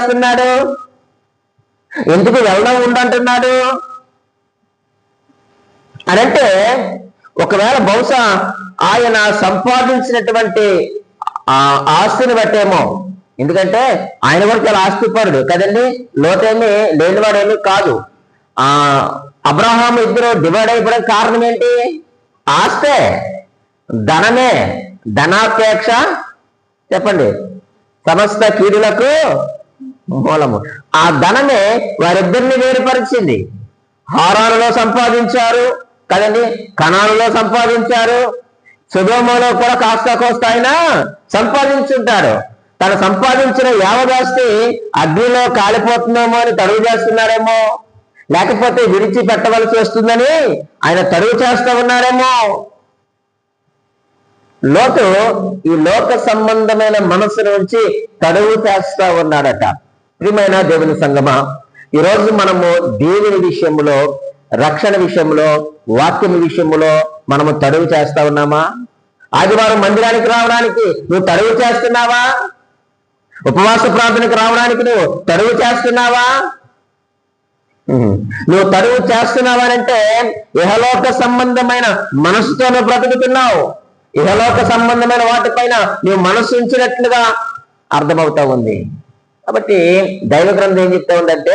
చేస్తున్నాడు? ఎందుకు వెళ్ళడం ఉండంటున్నాడు అనంటే, ఒకవేళ బహుశా ఆయన సంపాదించినటువంటి ఆస్తిని బట్టేమో. ఎందుకంటే ఆయన కూడా చాలా ఆస్తిపరుడు కదండి. లోతేమి లేనివాడేమీ కాదు. అబ్రహాము ఇద్దరు డివైడ్ అయిపోవడం కారణం ఏంటి? ఆస్తే, ధనమే. ధనాపేక్ష చెప్పండి సమస్త కీడులకు మూలము. ఆ ధనమే వారిద్దరిని వేరుపరిచింది. హారానులో సంపాదించారు కదండి, కనానులో సంపాదించారు, సొదొమలో కూడా కాస్త కోస్త అయినా సంపాదించుంటాడు. తను సంపాదించిన యావదాస్తి అగ్నిలో కాలిపోతుందేమో అని తరువు చేస్తున్నాడేమో, లేకపోతే విడిచి పెట్టవలసి వస్తుందని ఆయన తరువు చేస్తూ ఉన్నాడేమో. లోతు ఈ లోక సంబంధమైన మనసు నుంచి తడువు చేస్తా ఉన్నాడట. ప్రియమైన దేవుని సంగమా, ఈరోజు మనము దేవుని విషయంలో, రక్షణ విషయంలో, వాక్యం విషయంలో మనము తడువు చేస్తా ఉన్నామా? ఆదివారం మందిరానికి రావడానికి నువ్వు తడువు చేస్తున్నావా? ఉపవాస ప్రార్థనకు రావడానికి నువ్వు తడువు చేస్తున్నావా? నువ్వు తడువు చేస్తున్నావా అంటే ఇహలోక సంబంధమైన మనసుతో నువ్వు బ్రతుకుతున్నావు. ఇహలోక సంబంధమైన వాటిపైన నువ్వు మనసు ఉంచినట్లుగా అర్థమవుతా ఉంది. కాబట్టి దైవ గ్రంథం ఏం చెప్తా ఉందంటే,